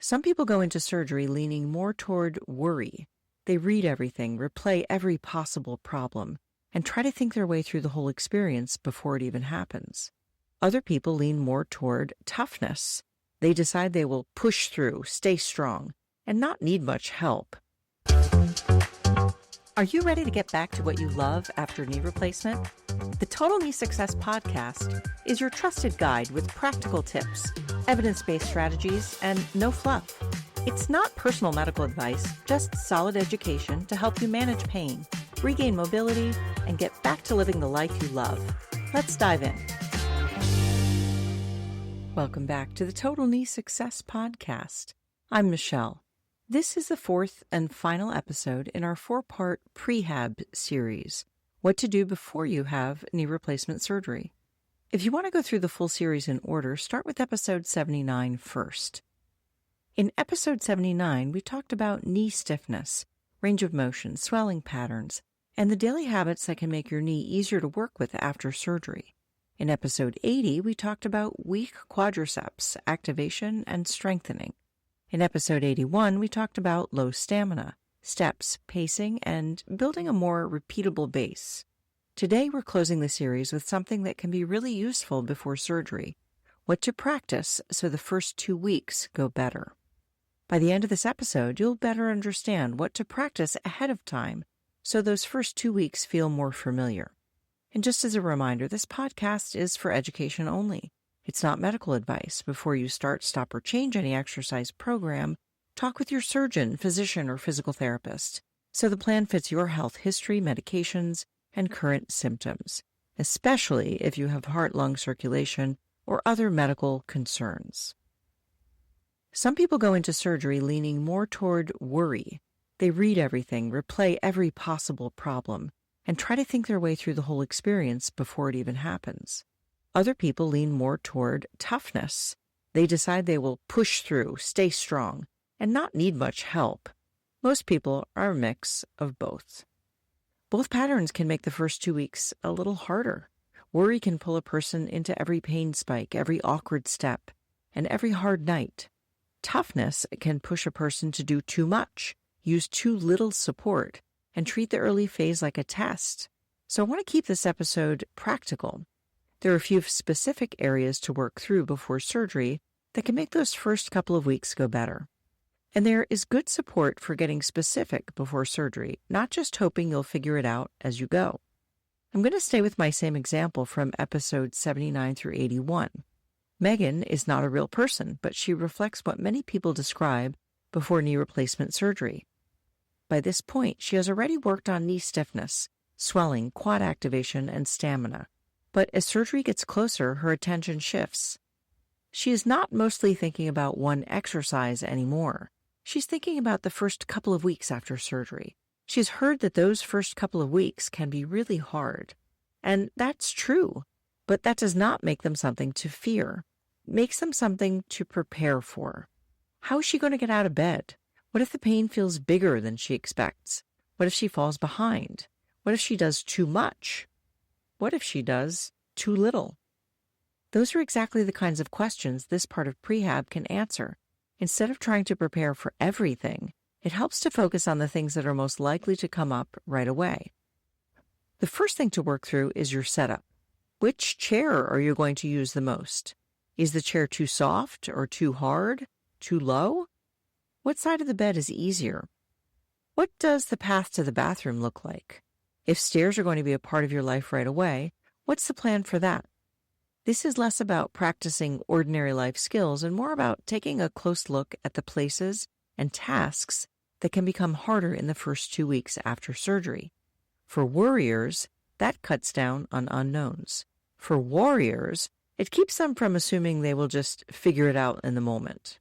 Some people go into surgery leaning more toward worry. They read everything, replay every possible problem, and try to think their way through the whole experience before it even happens. Other people lean more toward toughness. They decide they will push through, stay strong, and not need much help. Are you ready to get back to what you love after knee replacement? The Total Knee Success Podcast is your trusted guide with practical tips, evidence-based strategies, and no fluff. It's not personal medical advice, just solid education to help you manage pain, regain mobility, and get back to living the life you love. Let's dive in. Welcome back to the Total Knee Success Podcast. I'm Michelle. This is the fourth and final episode in our four-part Prehab series, what to do before you have knee replacement surgery. If you want to go through the full series in order, start with episode 79 first. In episode 79, we talked about knee stiffness, range of motion, swelling patterns, and the daily habits that can make your knee easier to work with after surgery. In episode 80, we talked about weak quadriceps, activation, and strengthening. In episode 81, we talked about low stamina, steps, pacing, and building a more repeatable base. Today, we're closing the series with something that can be really useful before surgery, what to practice so the first 2 weeks go better. By the end of this episode, you'll better understand what to practice ahead of time so those first 2 weeks feel more familiar. And just as a reminder, this podcast is for education only. It's not medical advice. Before you start, stop, or change any exercise program, talk with your surgeon, physician, or physical therapist so the plan fits your health history, medications, and current symptoms, especially if you have heart-lung circulation or other medical concerns. Some people go into surgery leaning more toward worry. They read everything, replay every possible problem, and try to think their way through the whole experience before it even happens. Other people lean more toward toughness. They decide they will push through, stay strong, and not need much help. Most people are a mix of both. Both patterns can make the first 2 weeks a little harder. Worry can pull a person into every pain spike, every awkward step, and every hard night. Toughness can push a person to do too much, use too little support, and treat the early phase like a test. So I want to keep this episode practical. There are a few specific areas to work through before surgery that can make those first couple of weeks go better. And there is good support for getting specific before surgery, not just hoping you'll figure it out as you go. I'm going to stay with my same example from episodes 79 through 81. Megan is not a real person, but she reflects what many people describe before knee replacement surgery. By this point, she has already worked on knee stiffness, swelling, quad activation, and stamina. But as surgery gets closer, her attention shifts. She is not mostly thinking about one exercise anymore. She's thinking about the first couple of weeks after surgery. She's heard that those first couple of weeks can be really hard. And that's true, but that does not make them something to fear. It makes them something to prepare for. How is she going to get out of bed? What if the pain feels bigger than she expects? What if she falls behind? What if she does too much? What if she does too little? Those are exactly the kinds of questions this part of Prehab can answer. Instead of trying to prepare for everything, it helps to focus on the things that are most likely to come up right away. The first thing to work through is your setup. Which chair are you going to use the most? Is the chair too soft or too hard? Too low? What side of the bed is easier? What does the path to the bathroom look like? If stairs are going to be a part of your life right away, what's the plan for that? This is less about practicing ordinary life skills and more about taking a close look at the places and tasks that can become harder in the first 2 weeks after surgery. For worriers, that cuts down on unknowns. For warriors, it keeps them from assuming they will just figure it out in the moment.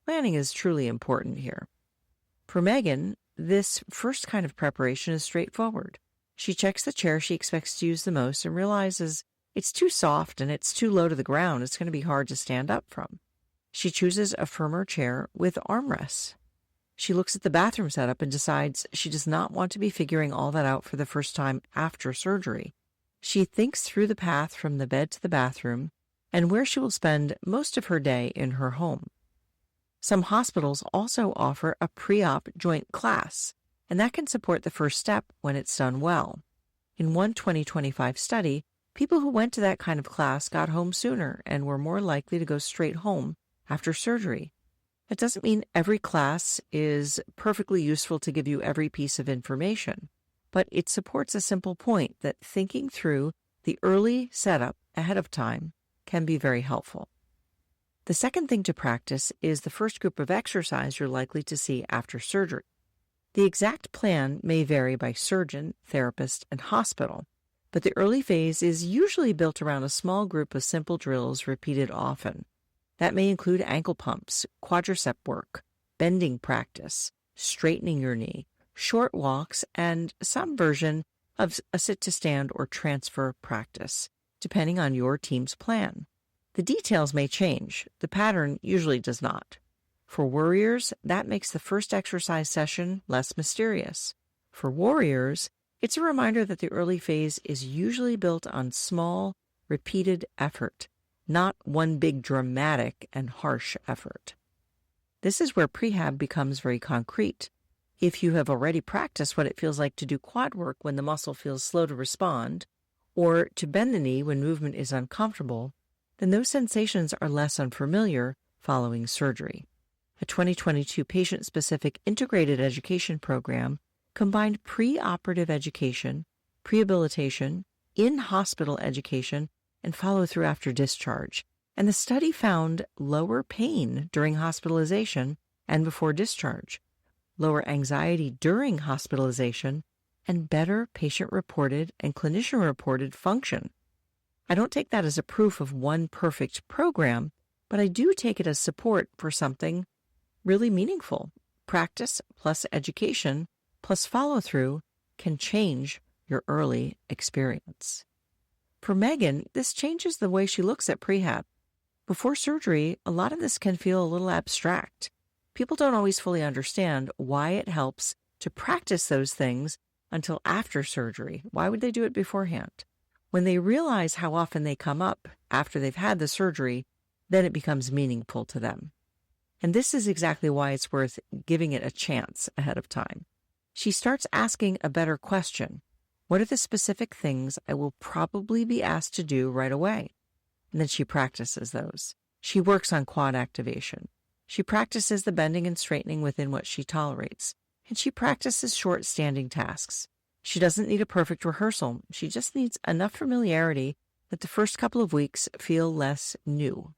Planning is truly important here. For Megan, this first kind of preparation is straightforward. She checks the chair she expects to use the most and realizes it's too soft and it's too low to the ground. It's going to be hard to stand up from. She chooses a firmer chair with armrests. She looks at the bathroom setup and decides she does not want to be figuring all that out for the first time after surgery. She thinks through the path from the bed to the bathroom and where she will spend most of her day in her home. Some hospitals also offer a pre-op joint class, and that can support the first step when it's done well. In one 2025 study, people who went to that kind of class got home sooner and were more likely to go straight home after surgery. It doesn't mean every class is perfectly useful to give you every piece of information, but it supports a simple point that thinking through the early setup ahead of time can be very helpful. The second thing to practice is the first group of exercise you're likely to see after surgery. The exact plan may vary by surgeon, therapist, and hospital, but the early phase is usually built around a small group of simple drills repeated often. That may include ankle pumps, quadricep work, bending practice, straightening your knee, short walks, and some version of a sit-to-stand or transfer practice, depending on your team's plan. The details may change. The pattern usually does not. For Worriers, that makes the first exercise session less mysterious. For Worriers, it's a reminder that the early phase is usually built on small, repeated effort, not one big dramatic and harsh effort. This is where prehab becomes very concrete. If you have already practiced what it feels like to do quad work when the muscle feels slow to respond, or to bend the knee when movement is uncomfortable, then those sensations are less unfamiliar following surgery. A 2022 patient-specific integrated education program combined pre-operative education, prehabilitation, in-hospital education, and follow-through after discharge. And the study found lower pain during hospitalization and before discharge, lower anxiety during hospitalization, and better patient-reported and clinician-reported function. I don't take that as a proof of one perfect program, but I do take it as support for something really meaningful. Practice plus education plus follow-through can change your early experience. For Megan, this changes the way she looks at prehab. Before surgery, a lot of this can feel a little abstract. People don't always fully understand why it helps to practice those things until after surgery. Why would they do it beforehand? When they realize how often they come up after they've had the surgery, then it becomes meaningful to them. And this is exactly why it's worth giving it a chance ahead of time. She starts asking a better question. What are the specific things I will probably be asked to do right away? And then she practices those. She works on quad activation. She practices the bending and straightening within what she tolerates. And she practices short standing tasks. She doesn't need a perfect rehearsal. She just needs enough familiarity that the first couple of weeks feel less new.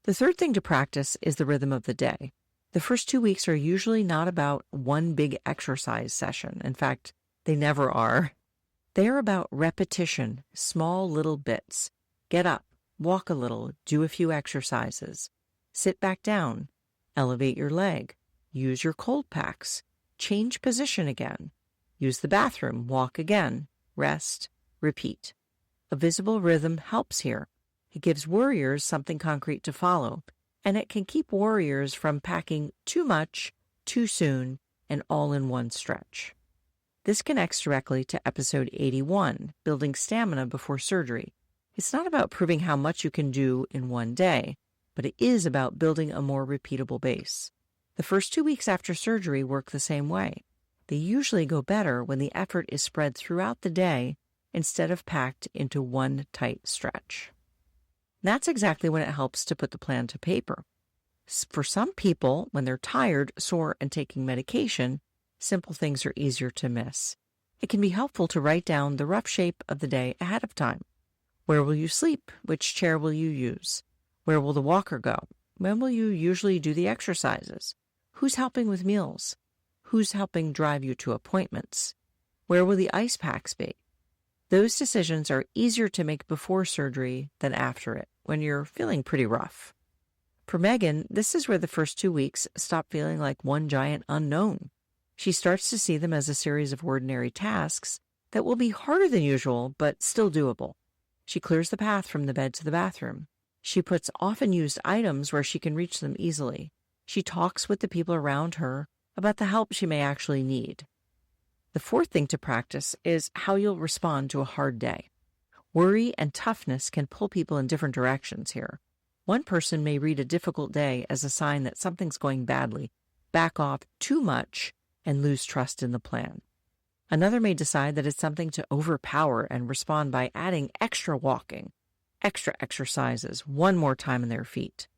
The third thing to practice is the rhythm of the day. The first 2 weeks are usually not about one big exercise session. In fact, they never are. They are about repetition, small little bits. Get up, walk a little, do a few exercises. Sit back down, elevate your leg, use your cold packs, change position again. Use the bathroom, walk again, rest, repeat. A visible rhythm helps here. It gives Worriers something concrete to follow, and it can keep Worriers from packing too much, too soon, and all in one stretch. This connects directly to episode 81, Building Stamina Before Surgery. It's not about proving how much you can do in one day, but it is about building a more repeatable base. The first 2 weeks after surgery work the same way. They usually go better when the effort is spread throughout the day instead of packed into one tight stretch. That's exactly when it helps to put the plan to paper. For some people, when they're tired, sore, and taking medication, simple things are easier to miss. It can be helpful to write down the rough shape of the day ahead of time. Where will you sleep? Which chair will you use? Where will the walker go? When will you usually do the exercises? Who's helping with meals? Who's helping drive you to appointments? Where will the ice packs be? Those decisions are easier to make before surgery than after it, when you're feeling pretty rough. For Megan, this is where the first 2 weeks stop feeling like one giant unknown. She starts to see them as a series of ordinary tasks that will be harder than usual, but still doable. She clears the path from the bed to the bathroom. She puts often used items where she can reach them easily. She talks with the people around her about the help she may actually need. The fourth thing to practice is how you'll respond to a hard day. Worry and toughness can pull people in different directions here. One person may read a difficult day as a sign that something's going badly, back off too much, and lose trust in the plan. Another may decide that it's something to overpower and respond by adding extra walking, extra exercises, one more time on their feet.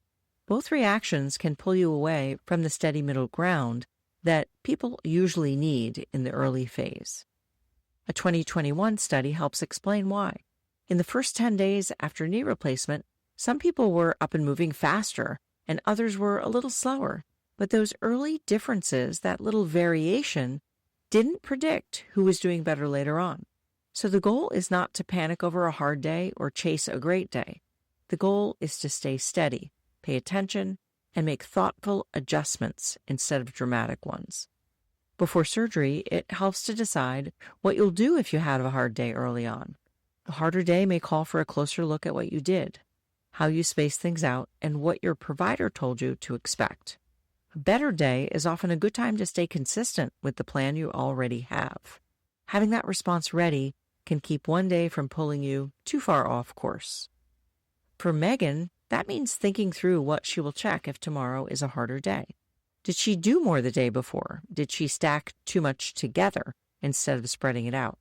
Both reactions can pull you away from the steady middle ground that people usually need in the early phase. A 2021 study helps explain why. In the first 10 days after knee replacement, some people were up and moving faster, and others were a little slower. But those early differences, that little variation, didn't predict who was doing better later on. So the goal is not to panic over a hard day or chase a great day. The goal is to stay steady, pay attention, and make thoughtful adjustments instead of dramatic ones. Before surgery, it helps to decide what you'll do if you had a hard day early on. A harder day may call for a closer look at what you did, how you spaced things out, and what your provider told you to expect. A better day is often a good time to stay consistent with the plan you already have. Having that response ready can keep one day from pulling you too far off course. For Megan, that means thinking through what she will check if tomorrow is a harder day. Did she do more the day before? Did she stack too much together instead of spreading it out?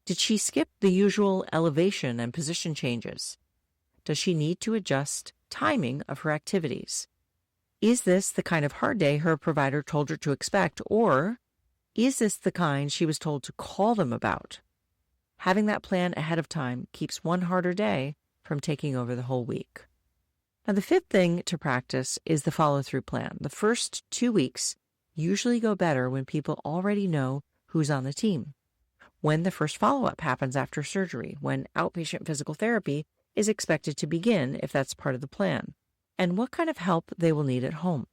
Did she skip the usual elevation and position changes? Does she need to adjust timing of her activities? Is this the kind of hard day her provider told her to expect, or is this the kind she was told to call them about? Having that plan ahead of time keeps one harder day from taking over the whole week. Now, the fifth thing to practice is the follow-through plan. The first 2 weeks usually go better when people already know who's on the team. When the first follow-up happens after surgery, when outpatient physical therapy is expected to begin if that's part of the plan, and what kind of help they will need at home.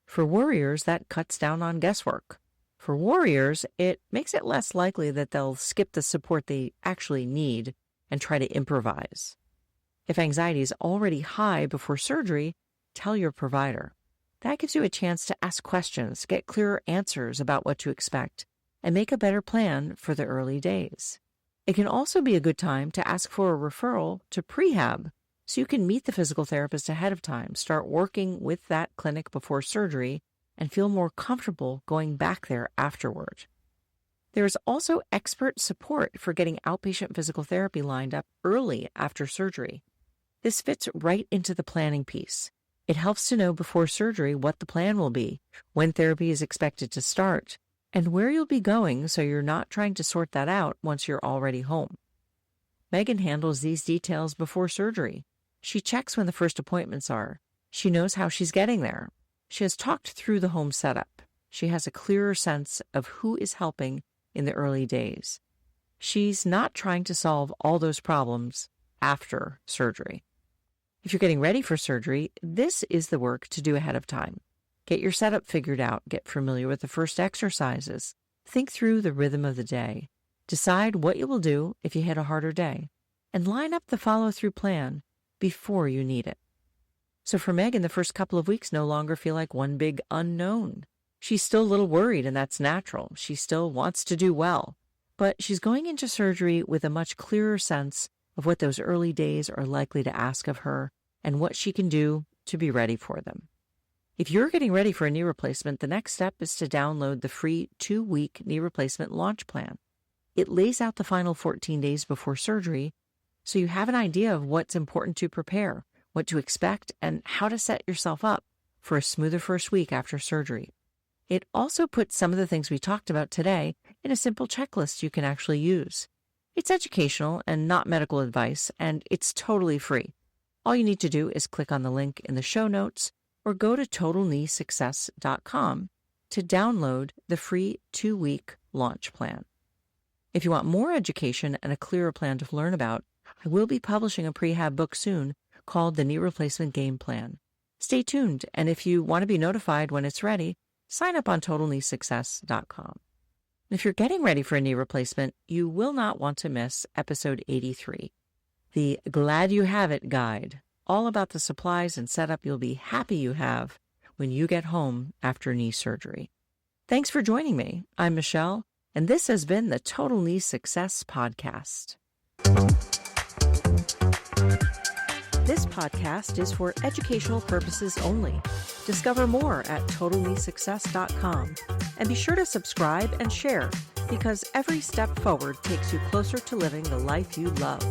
For Worriers, that cuts down on guesswork. For Worriers, it makes it less likely that they'll skip the support they actually need and try to improvise. If anxiety is already high before surgery, tell your provider. That gives you a chance to ask questions, get clearer answers about what to expect, and make a better plan for the early days. It can also be a good time to ask for a referral to Prehab, so you can meet the physical therapist ahead of time, start working with that clinic before surgery, and feel more comfortable going back there afterward. There is also expert support for getting outpatient physical therapy lined up early after surgery. This fits right into the planning piece. It helps to know before surgery what the plan will be, when therapy is expected to start, and where you'll be going so you're not trying to sort that out once you're already home. Megan handles these details before surgery. She checks when the first appointments are. She knows how she's getting there. She has talked through the home setup. She has a clearer sense of who is helping in the early days. She's not trying to solve all those problems after surgery. If you're getting ready for surgery, this is the work to do ahead of time. Get your setup figured out. Get familiar with the first exercises. Think through the rhythm of the day. Decide what you will do if you hit a harder day. And line up the follow-through plan before you need it. So for Megan, the first couple of weeks no longer feel like one big unknown. She's still a little worried, and that's natural. She still wants to do well. But she's going into surgery with a much clearer sense of what those early days are likely to ask of her and what she can do to be ready for them. If you're getting ready for a knee replacement, the next step is to download the free 2-week knee replacement launch plan. It lays out the final 14 days before surgery so you have an idea of what's important to prepare, what to expect, and how to set yourself up for a smoother first week after surgery. It also puts some of the things we talked about today in a simple checklist you can actually use. It's educational and not medical advice, and it's totally free. All you need to do is click on the link in the show notes or go to totalkneesuccess.com to download the free 2-week launch plan. If you want more education and a clearer plan to learn about, I will be publishing a Prehab book soon called The Knee Replacement Game Plan. Stay tuned, and if you want to be notified when it's ready, sign up on totalkneesuccess.com. If you're getting ready for a knee replacement, you will not want to miss episode 83, the Glad You Have It guide, all about the supplies and setup you'll be happy you have when you get home after knee surgery. Thanks for joining me. I'm Michelle, and this has been the Total Knee Success Podcast. This podcast is for educational purposes only. Discover more at totalkneesuccess.com. And be sure to subscribe and share, because every step forward takes you closer to living the life you love.